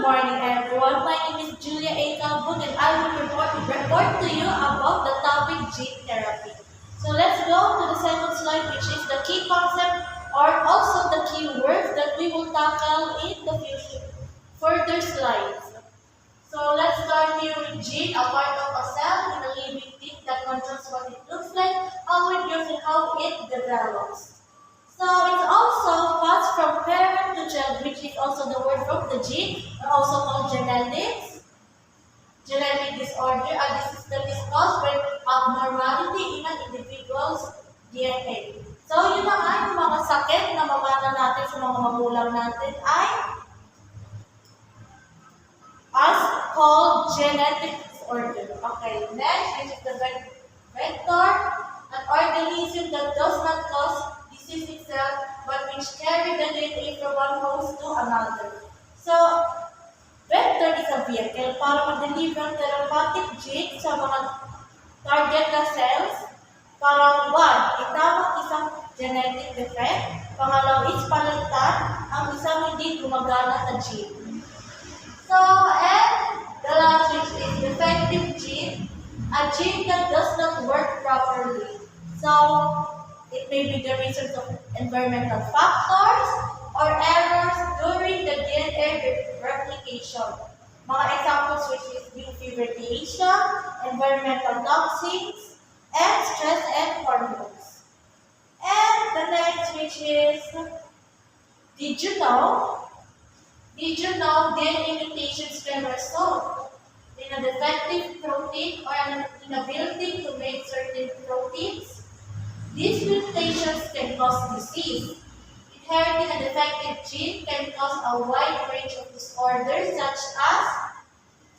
morning, everyone. My name is Julia A. Calbon, and I will report to you about the topic gene therapy. So let's go to the second slide, which is the key concept or also the key words that we will tackle in the future further slides. So let's start here with gene, a part of a cell in a living thing that controls what it looks like, how it grows, and how it develops. So it's also passed from parent to child, which is also the word from the gene, or also called genetics. Genetic disorder, a disease that is caused by abnormality in an individual's DNA. So yun na nga, yung mga sakit na mabata natin sa mga magulang natin ay as called genetic disorder. Okay, next, which is the vector, an organism that does not cause disease itself, but which carry the DNA from one host to another. So, vector is a vehicle para mag-deliver ang therapeutic gene sa mga target na cells para one, itawag isang genetic defect, pangalaw is palitan ang isang hindi gumagana na gene. So, and the last which is defective gene, a gene that does not work properly. So, it may be the reasons of environmental factors or errors during the DNA replication. Mga examples which is UV radiation, environmental toxins, and stress and hormones. And the next which is, did you know DNA mutations can result in a defective protein or an inability to make certain proteins? These mutations can cause disease. Inheriting a defective gene can cause a wide range of disorders such as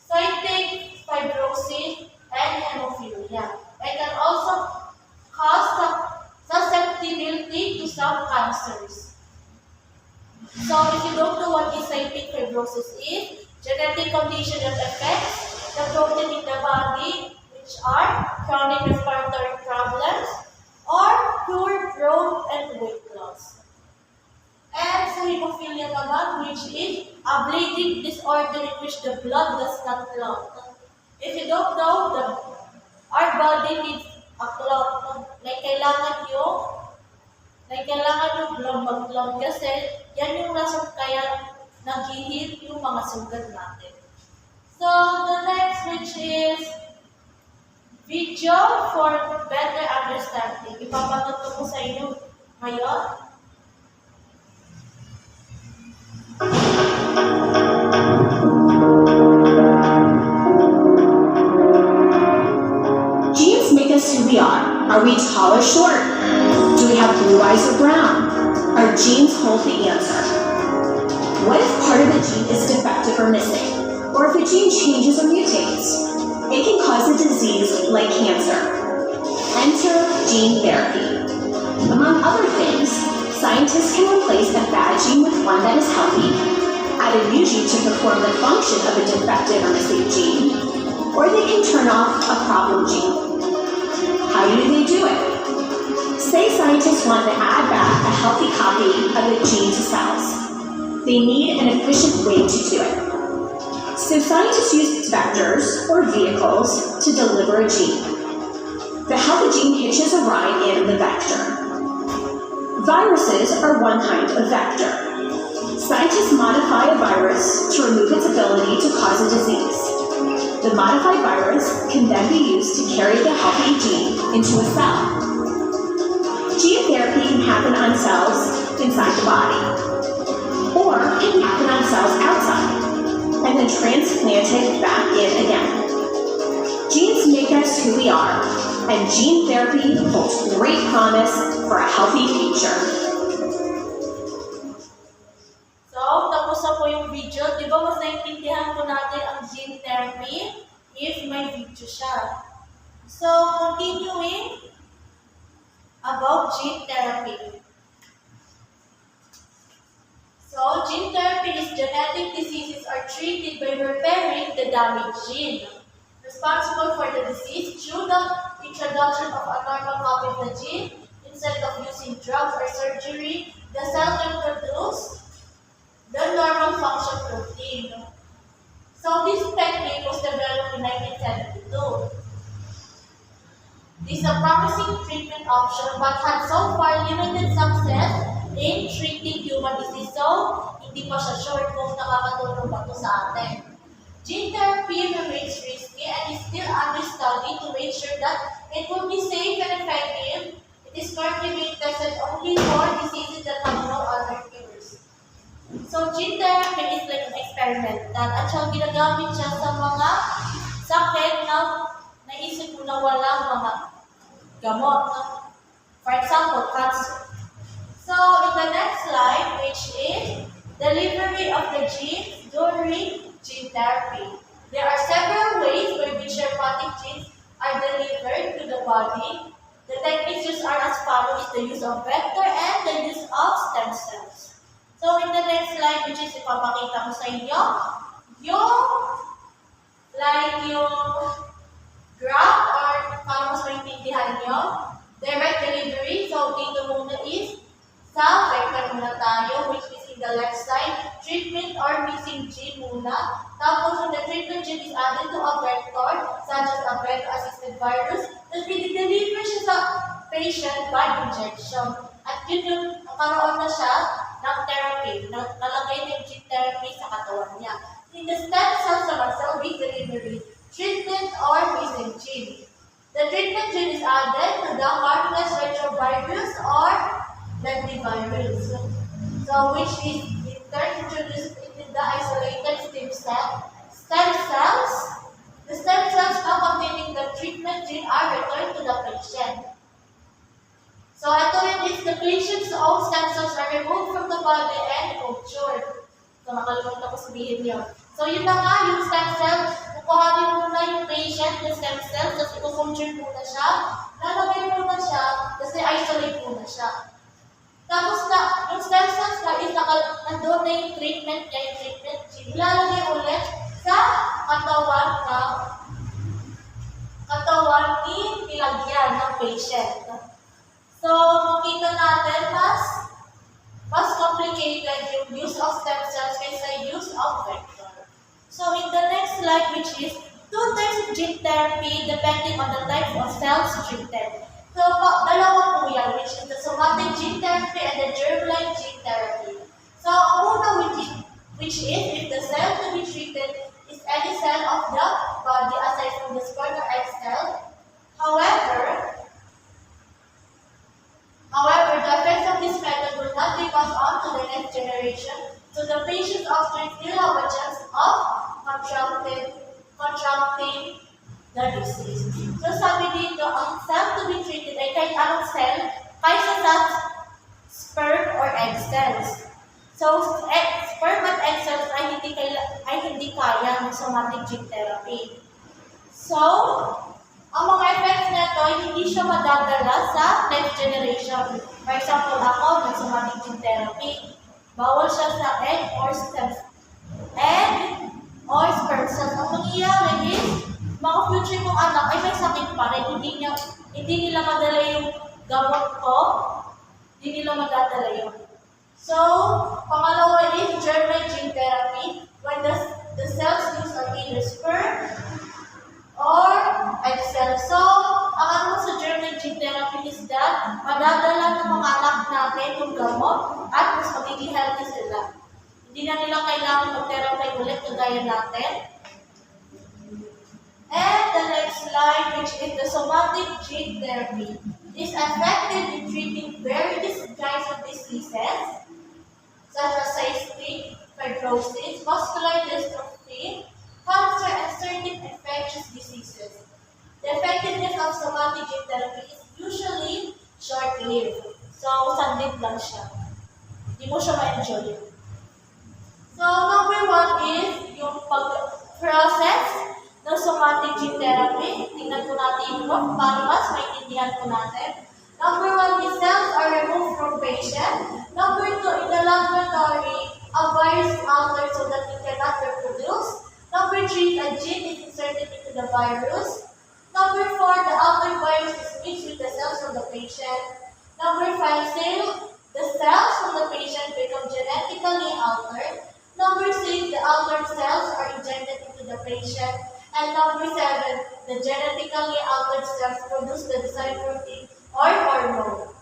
cystic fibrosis and hemophilia. It can also cause susceptibility to some cancers. So, if you don't know what cystic fibrosis is, genetic condition that affects the protein in the body, which are chronic respiratory problems, or poor growth and weight loss. And sa hemophilia naman, which is a bleeding disorder in which the blood does not clot. If you don't know, our body needs a clot. Kailangan yung blood mag-clot kasi yan yung rason kaya nag-heal yung mga sugat natin. So, the next which is video for better understanding. Ipapatuto ko sa inyo ngayon. Genes make us who we are. Are we tall or short? Do we have blue eyes or brown? Our genes hold the answer. What if part of a gene is defective or missing? Or if a gene changes or mutates? It can cause a disease like cancer. Enter gene therapy. Among other things, scientists can replace a bad gene with one that is healthy, add a new gene to perform the function of a defective or missing gene, or they can turn off a problem gene. How do they do it? Say scientists want to add back a healthy copy of a gene to cells. They need an efficient way to do it. So scientists use vectors, or vehicles, to deliver a gene. The healthy gene hitches a ride in the vector. Viruses are one kind of vector. Scientists modify a virus to remove its ability to cause a disease. The modified virus can then be used to carry the healthy gene into a cell. Gene therapy can happen on cells inside the body, or it can happen on cells outside, and then transplanted back in again. Genes make us who we are, and gene therapy holds great promise for a healthy future. So, tapos na po yung video. Di ba mas naintindihan po natin ang gene therapy if may video siya. So, continuing about gene therapy. So, gene therapy is genetic diseases are treated by repairing the damaged gene, responsible for the disease through the introduction of a normal copy of the gene. Instead of using drugs or surgery, the cell can produce the normal function protein. So this technique was developed in 1972. This is a promising treatment option but had so far limited success in treating human disease. So, hindi pa siya sure kung nakakatulong ba ito sa atin. Gene therapy remains risky and is still under study to make sure that it will be safe and effective. It is currently being tested only for diseases that have no other cures. So, gene therapy is like an experimental at siya ginagamit siya sa mga sakit na naisip mo na walang mga gamot. For example, cancer. So, in the next slide, which is delivery of the genes during gene therapy. There are several ways by which hepatic genes are delivered to the body. The techniques used are as follows: the use of vector and the use of stem cells. So, in the next slide, which is ipapakita ko sa inyo, yung graph or para mas maintindihan nyo, direct delivery. So, dito muna is sa vector muna tayo, which is in the left side, treatment or missing gene muna. Tapos, when the treatment gene is added to a vector, such as a vector-assisted virus, then deliver siya sa patient by injection. At yun yung nakaroon na siya ng therapy, nalagay na yung gene therapy sa katawan niya. In the stem cells naman, cell-based delivery, treatment or missing gene. The treatment gene is added to the harmless retrovirus or lentivirus. So, which is in turn introduced into the isolated stem cells. The stem cells now containing the treatment gene are returned to the patient. So, ito rin is the patient's own stem cells are removed from the body and cultured. So, nakalimutan ko sabihin yun. So, yun na nga, yung stem cell, kukuhanin muna yung patient, yung stem cell, tapos ikukulture muna siya, lalagay muna siya, tapos i-isolate muna siya. Tapos na, yung stem cells na is nandun na yung treatment niya, yung treatment gene, ilalagay ulit sa katawan ni nilagyan ng patient. So, makita natin, mas complicated yung use of stem cells kaysa use of vector. So, in the next slide, which is two types of gene therapy depending on the type of cells treated. So, dalawa po yan, which is the somatic gene therapy and the germline gene therapy. So, ang una which is if the cell to be treated is any cell of the body aside from the sperm or egg cell. However, the effects of this method will not be passed on to the next generation, so the patient's offspring still have a chance of contracting the disease. So sabi dito, ang cell to be treated ay kahit anong cell, kaysa sa sperm or egg cells. So, sperm at egg cells ay hindi kaya ng somatic gene therapy. So, ang mga effects nito ay hindi siya madadala sa next generation. For example, ako, nag-somatic gene therapy. Bawal siya sa egg or sperm cells. Ang mangyayari is, mga future kong anak ay may sakit pa rin. Hindi nila madala yung gamot ko. Hindi nila madadala yun. So, pangalawa is germline gene therapy. When the cells used are either sperm or egg cells. So, ang ano sa germline gene therapy is that madadala ng mga anak natin yung gamot at mas magiging healthy sila. Hindi na nila kailangan mag-therapy ulit kagaya natin. And the next slide, which is the somatic gene therapy, is effective in treating various kinds of diseases, such as cystic fibrosis, muscular dystrophy, cancer, and certain infectious diseases. The effectiveness of somatic gene therapy is usually short-lived. So, sandit lang siya. Hindi mo siya ma-enjoy. So, number one is yung pag-process ng somatic gene therapy. Tingnan po natin yung graph para mas maintindihan po natin. Number one is cells are removed from patient. Number two, in the laboratory, a virus is altered so that it cannot reproduce. Number three, a gene is inserted into the virus. Number four, the altered virus is mixed with the cells from the patient. Number five, the cells from the patient become genetically altered. Number six, the altered cells are injected into patient. And number 7, the genetically altered cells produce the desired protein or hormone.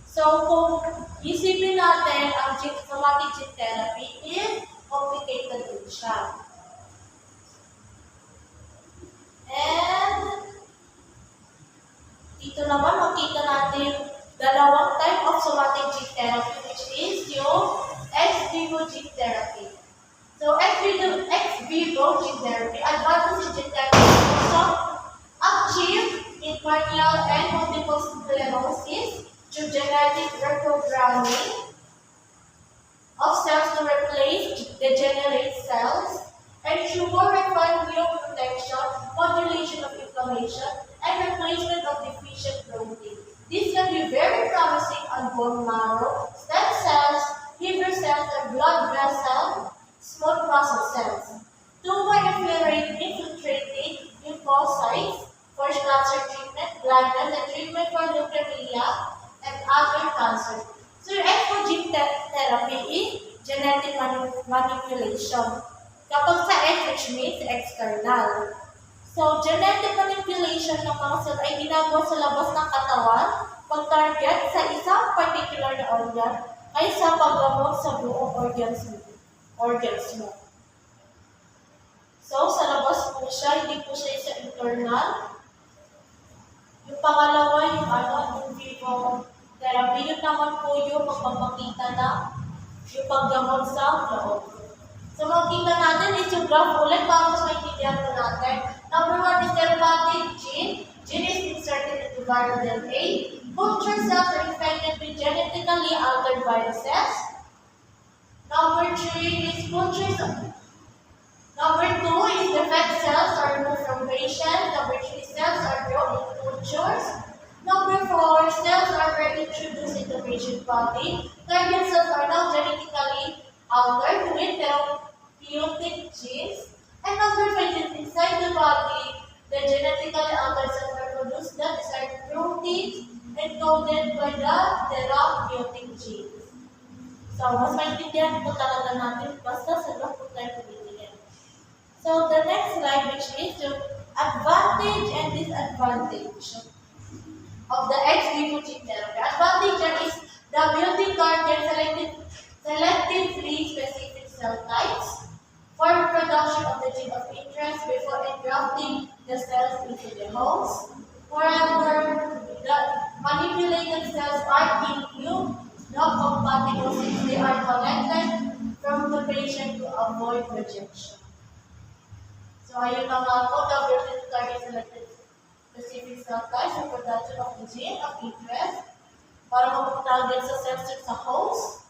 So kung isipin natin ang somatic gene therapy is complicated din siya. And dito naman makita natin dalawang type of somatic gene therapy, which is yung ex vivo gene therapy. So ex vivo gene therapy, advances in gene therapy also achieve in corneal and multiple sclerosis through genetic reprogramming of cells to replace degenerate cells, ensure refined neuroprotection, modulation of inflammation, and replacement of deficient protein. This can be very promising on bone marrow, stem cells, liver cells, and blood vessel, small muscle cells. Tumor infiltrating lymphocytes for cancer treatment, blindness, and treatment for leukemia and other cancers. So your ex vivo gene therapy is genetic manipulation. Kapag sa X, which means external. So, genetic manipulation ng mga cell ay ginagawa sa labas ng katawan pag-target sa isang particular na organ kaysa paggamot sa buong organs mo. So, sa labas po siya, hindi po siya sa internal. Yung pangalawa, yung in vivo therapy, yun naman po yung magpapakita na yung paggamot sa loob. So, makikita natin is yung graph ulit para mas maintindihan po natin. Number 1 is therapeutic gene. Gene is inserted into viral DNA. Culture cells are infected with genetically altered viruses. Number 3 is cultures. Number 2 is defect cells are removed from patients. Number 3 cells are grown in cultures. Number 4 cells are reintroduced into patient body. Target cells are now genetically altered with therapeutic genes. And number 5 is inside the body, the genetically altered cells are produced the desired proteins encoded by the therapeutic genes. So, mas maintindihan po talaga natin basta sa loob po tayo pumiliin. So, the next slide, which is yung advantage and disadvantage of the ex vivo gene therapy. Advantage is the ability to target selectively specific cell types for production of the gene of interest before engrafting the cells into the host. Moreover, the manipulated cells are immune, not compatible since they are collected from the patient to avoid rejection. So, ayun na nga po, the ability to target selected specific cell types for production of the gene of interest para mag-target sa cells sa host.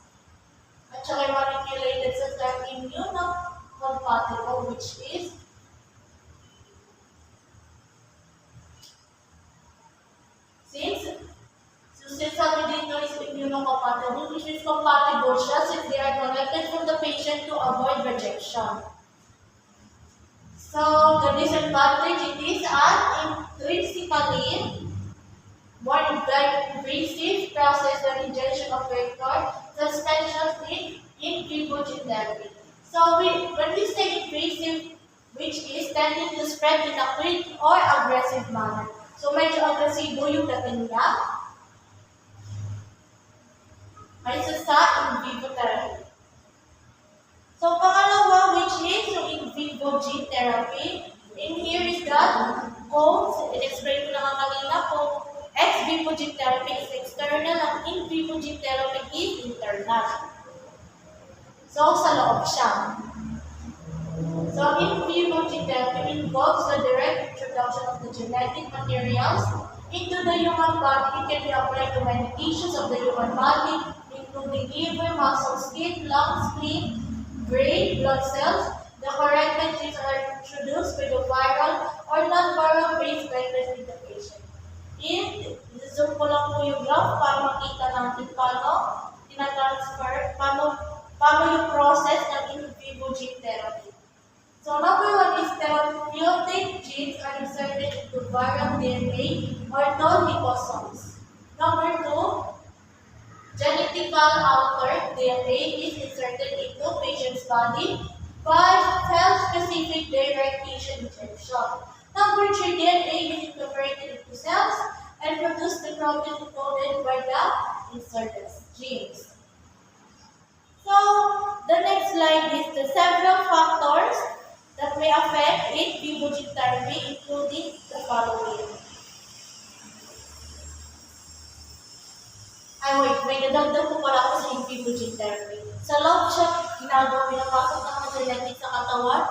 At saka yung manipulated cells are immune, not compatible, which is since sabi dito is immunocompatible, which is compatible siya since they are collected from the patient to avoid rejection. So, the disadvantage, it is an intrinsically more invasive process than injection of vector suspensions in vivo gene therapy. So, when we say invasive, which is tending to spread in a quick or aggressive manner. So, medyo agresibo yung dating niya. Kaysa sa in vivo therapy. So, pangalawa, which is yung in vivo gene therapy. In here is that codes. In-explain ko na nga kanina kung ex vivo gene therapy is external and in vivo gene therapy is internal. So, sa loob siya. So, in vivo gene therapy involves the direct introduction of the genetic materials into the human body. It can be applied to many tissues of the human body, including liver, muscle, skin, lungs, spleen, brain, blood cells. The correct genes are introduced by the viral or non-viral based vectors in the patient. I-zoom ko lang po yung graph para makita natin paano tina-transfer, paano yung process ng in vivo gene therapy. So, number 1 is therapeutic genes are inserted into viral DNA or non-liposomes. Number 2, genetically altered DNA is inserted into patient's body by cell-specific non-specific direct tissue injection. Number 3, DNA is incorporated into cells and produce the protein encoded by the inserted genes. So, the next slide is the several factors that may affect in vivo gene therapy, including the following. May nadagdag ko pala ako sa in vivo gene therapy. Sa loob siya, ginagawa, pinapasok ng mga genetics sa katawan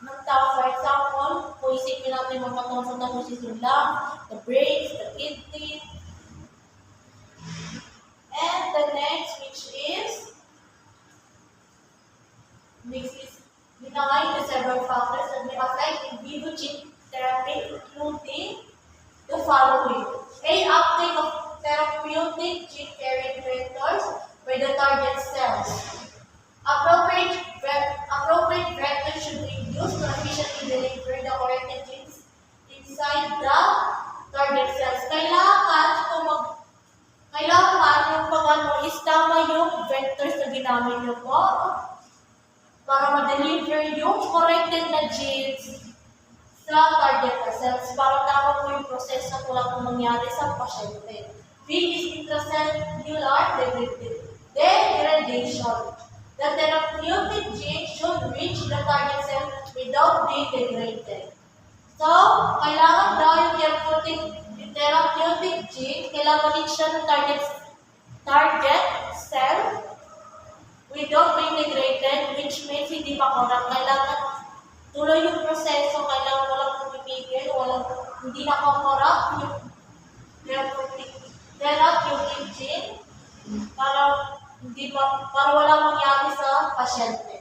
ng tao. For example, kung isipin natin mga katawan sa tao, which is yung lung, the brains, the kidney. And the next, which is binangay the several factors that may affect in vivo gene therapy, including the following. A. Uptake of therapeutic gene carrying vectors by the target cells. Appropriate vectors should be used to efficiently deliver the corrected genes inside the target cells. Kailangan yung pag-ano is tama yung vectors na ginamit nyo po para ma-deliver yung corrected na genes sa target cells para tama po yung proseso kung wala pong mangyari sa pasyente. B is intracellular degradation. The therapeutic gene should reach the target cell without being degraded. So, kailangan daw yung therapeutic gene, kailangan reach siya ng target cell without being degraded, which means hindi makorang. Kailangan tuloy yung proseso, kailangan walang pumipigil, hindi nakakorap yung therapeutic gene para walang mangyari sa pasyente.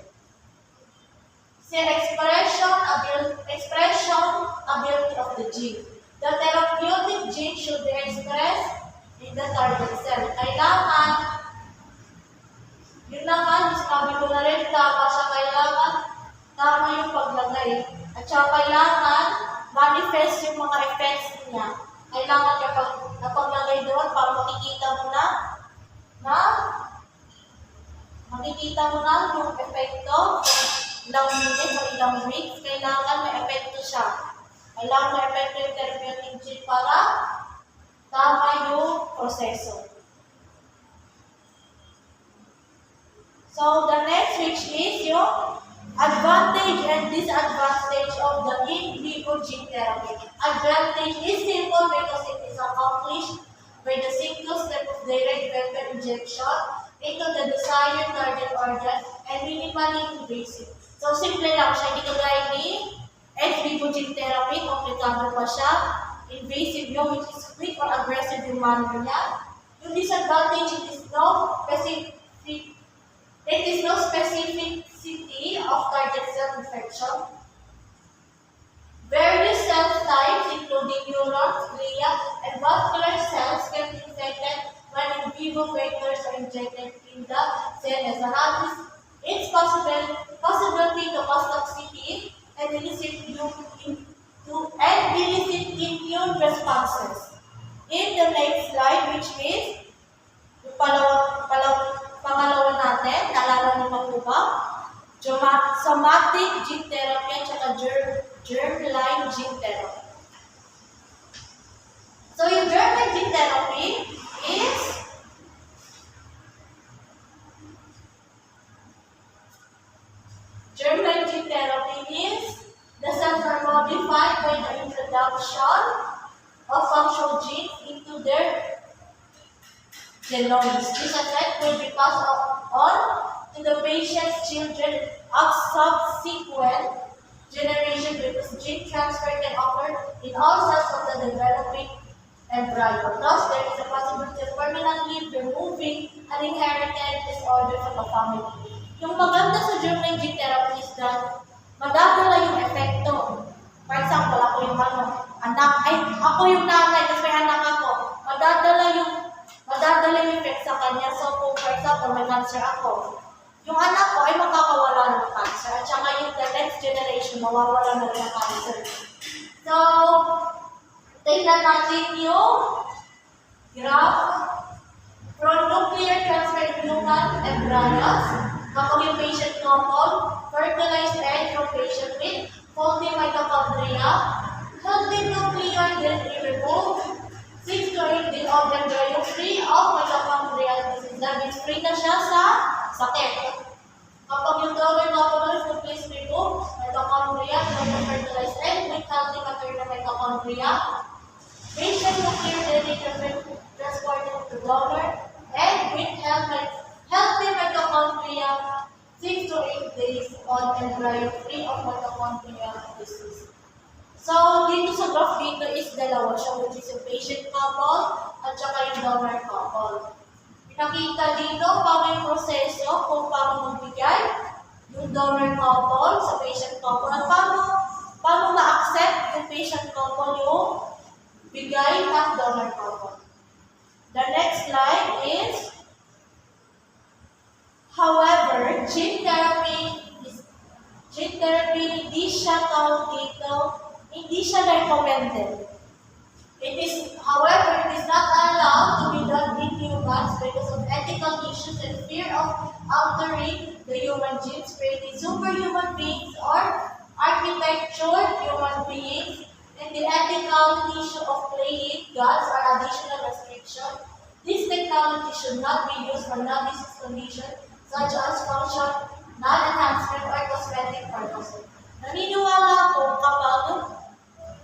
Expression ability of the gene. The therapeutic gene should be expressed in the target cell. Kailangan, yun na nga, sinabi ko na rin, tama yung paglagay. At saka kailangan manifest yung mga effects niya. Kailangan kapag napaglagay doon para makikita mo na yung epekto ilang minutes o ilang weeks, kailangan may epekto siya. Kailangan may epekto yung therapeutic gene para tama yung proseso. So, the next which is yung advantage and disadvantage of the in vivo gene therapy. Advantage is simple because it is accomplished by the single step of direct vector injection into the desired target organ and minimally invasive. So, simple lang siya. Hindi kagaya ni in vivo gene therapy, komplikado pa siya. Invasive yun, which is quick or aggressive yung manner niya. Yung disadvantage, it is no specificity of target cell infection. Various cell types, including neurons, glia, and vascular cells, can be infected when in vivo vectors are injected in the cell as a habit. Its possibility to cause toxicity and elicit immune responses. In the next slide, which is yung pangalawa natin, naalala niyo pa po ba? Somatic gene therapy at saka germline gene therapy. So, yung germline gene therapy is the cells are modified by the introduction of functional genes into their genomes. This effect will be passed on to the patient's children of subsequent generation because gene transfer can occur in all cells of the developing embryo. Thus, there is a possibility of permanently removing an inherited disorder from a family. Yung maganda sa germline gene therapy is that madadala yung epekto. For example, ako yung ako yung nanay, kasi may anak ako. Madadala yung effect sa kanya. So, kung for example, may cancer ako, yung anak ko ay makakawala ng cancer. At saka yung the next generation, mawawala na rin ng cancer. So, tingnan natin yung graph. From nuclear transfer in human embryos, kapag yung patient couple, fertilized egg from patient with faulty mitochondria, healthy nuclear DNA removed, 6 to 8 din of embryo free of mitochondrial disease. That means free na siya sa sakit. Kapag yung donor couple is completely removed, mitochondria, fertilized egg with healthy maternal mitochondria, patient nuclear DNA transported to donor, egg with healthy mitochondria, 6 to 8 days on embryo free of mitochondrial disease. So, dito sa graph dito is dalawa siya, which is yung patient couple at saka yung donor couple. Pinakita dito paano yung proseso kung paano magbigay yung donor couple sa patient couple at paano ma-accept yung patient couple yung bigay ng donor couple. The next slide is, however, gene therapy hindi siya recommended. However, it is not allowed to be done in humans because of ethical issues and fear of altering the human genes, creating superhuman beings or architectured human beings, and the ethical issue of playing gods are additional restrictions. This technology should not be used for non-disease conditions such as function, non-enhancement, or cosmetic purposes. Naniniwala ako kapag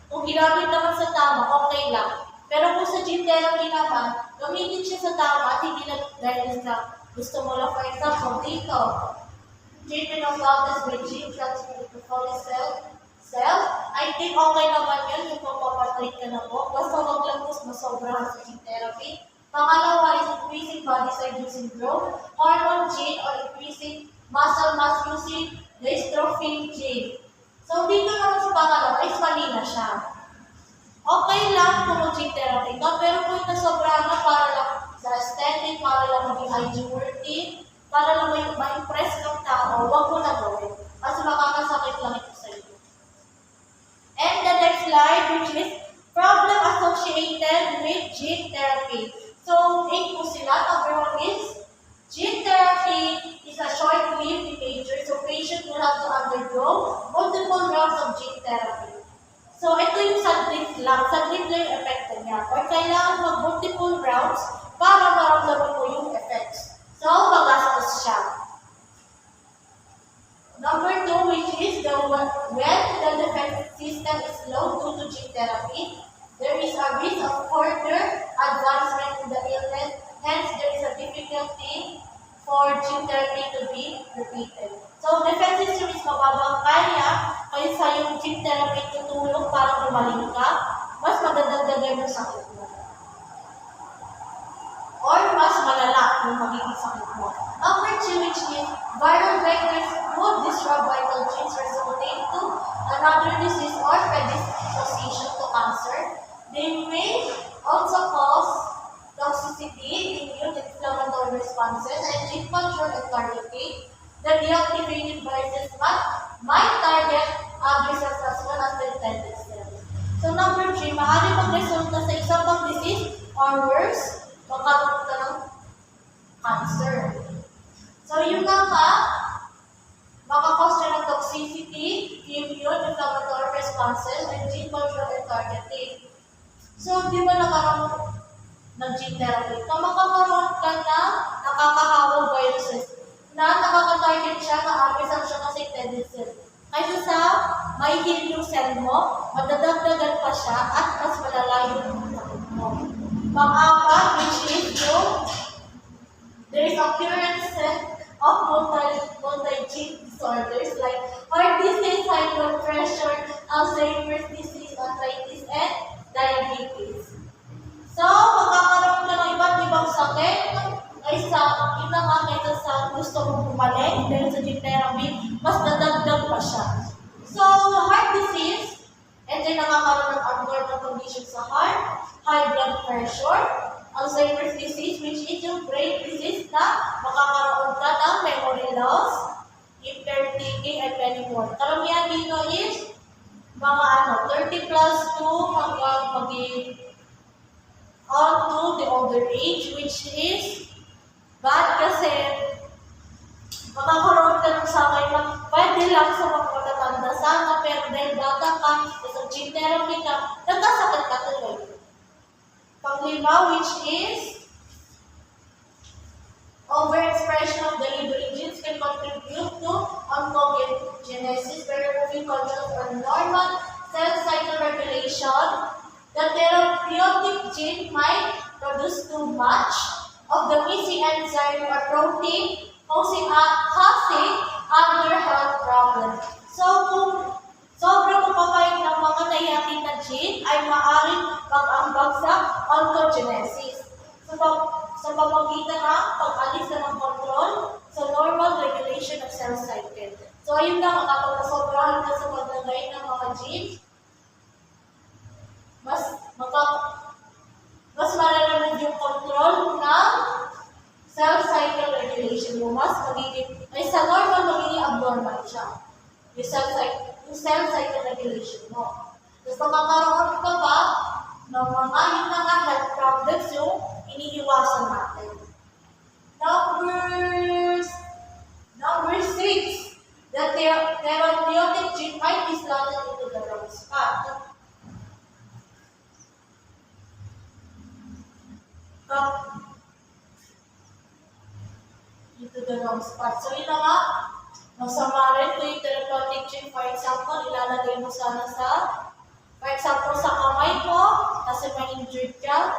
kung ginamit naman sa tama, okay lang. Pero kung sa gene therapy naman, gamitin siya sa tama at hindi na dahil sa gusto mo lang. For example, dito, treatment of illness with gene transmitted to cell, I think okay naman yun yung papapatreat ka na po. Basta wag lang mas masobrahan sa gene therapy. Pangalawa is increasing body size using growth, hormone gene, or increasing muscle mass using dystrophin gene. So, dito naman sa pangalawa is mali na siya. Okay lang kung mag-gene therapy ka, pero kung nasobrahan na para lang sa aesthetic, para lang maging IG worthy, para lang ma-impress ng tao, huwag mo na gawin. Kasi makakasakit lang ito sa iyo. And the next slide, which is problem associated with gene therapy. So, 8 po sila. Number 1 is gene therapy is a short-lived behavior, so patient will have to undergo multiple rounds of gene therapy. So, ito yung saglit lang yung epekto niya. Or kailangan mag-multiple rounds para maramdaman mo yung effects. So, magastos siya. Number 2, which is when the defense system is low due to gene therapy, there is a risk of further advancement in the illness. Hence, there is a difficulty for gene therapy to be repeated. So, defense system is mababang kaya yung gene therapy tutulong para gumaling ka, mas madadagdagan yung sakit mo. Or mas malala yung magiging sakit mo. Number 2, which is viral vectors could disrupt vital genes resulting to another disease or predisposition to cancer. They may also cause toxicity, immune inflammatory responses, and gene control and targeting. The deactivated viruses might target other cells as well as the intended cells. So number 3, maaari magresulta sa isang pang disease or worse, magkaroon ka ng cancer. So yun nga makakause siya ng toxicity, immune inflammatory responses, and gene control and targeting. So, di ba nagkaroon ng gene therapy? Kung makakaroon ka na nakakahawang viruses na nakaka-target siya na agisan siya kasi intended cell. Kaysa sa may heal yung cell mo, madadagdagan pa siya at mas malala yung sakit mo. Pang-apat, which is there is occurrence of multi-gene disorders like heart disease, high blood pressure, Alzheimer's disease, arthritis, and diabetes. So, magkakaroon ka ng iba't ibang sakit kaysa gusto mong bumalik dahil sa gene therapy, mas nadagdag pa siya. So, heart disease, and then nakakaroon ng abnormal condition sa heart, high blood pressure, Alzheimer's disease, which is yung brain disease na makakaroon ka ng memory loss, impaired thinking, and many more. Karamihan dito is mga 30 plus 2 hanggang maging on to the older age, which is bad kasi makakaroon ka ng sakit na pwede lang sa mga matatanda sana, pero pero dahil bata ka, sa gene therapy ka, nagkasakit ka tuloy. Panglima, which is overexpression of the liver genes can contribute to oncogenesis, where removing controls on normal cell cycle regulation. The therapeutic gene might produce too much of the missing enzyme or protein, causing other health problems. So, kung sobrang kapapayag ng mga naihatid na gene, ay maaaring mag-ambag sa oncogenesis. Sa pamamagitan ng pag-alis na ng control sa normal regulation of cell cycle. So, ayun lang, kapag nasobrahan ka sa paglagay ng mga genes, mas mararunod yung control ng cell cycle regulation mo. Mas magiging, ay sa normal magiging abnormal siya. Yung cell cycle regulation mo. Tapos magkakaroon ka ba ng mga yun na nga health problems yung iniiwasan natin. Number 6. The therapeutic gene might be slotted into the wrong spot. Into the wrong spot. So yun na nga, masama rin ito yung therapeutic gene. For example, ilalagay mo sana for example, sa kamay mo, kasi may injured ka,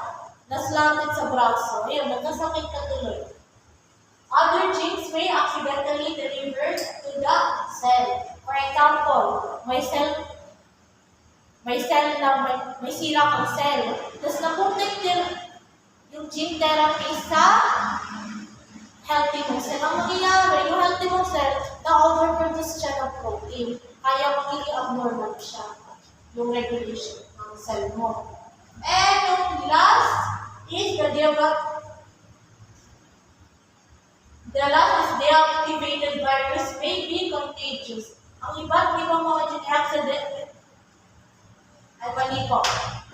naslanted sa braso. Ayun, nagkasakit ka tuloy. Other genes may accidentally delivered to the cell. For example, may sira kang cell. Tapos napunta yung gene therapy sa healthy mong cell. Ang mangyayari, yung healthy mong cell, na-overproduce siya ng protein. Kaya magiging abnormal siya. Yung regulation ng cell mo. And yung last is the deactivated virus may be contagious. Ang iba't ibang mga gene accident, ay mali po.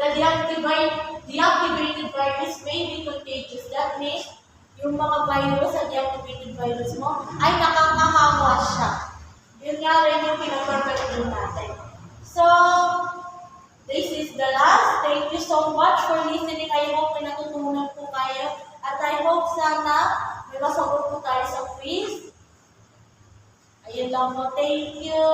The deactivated virus may be contagious. That means, yung mga virus sa deactivated virus mo ay nakakahawa siya. Yun nga rin yung pinag-perfect natin. So, this is the last. Thank you so much for listening. I hope may natutunan po kayo. At I hope sana may masagot po tayo sa quiz. Ayun lang po. Thank you.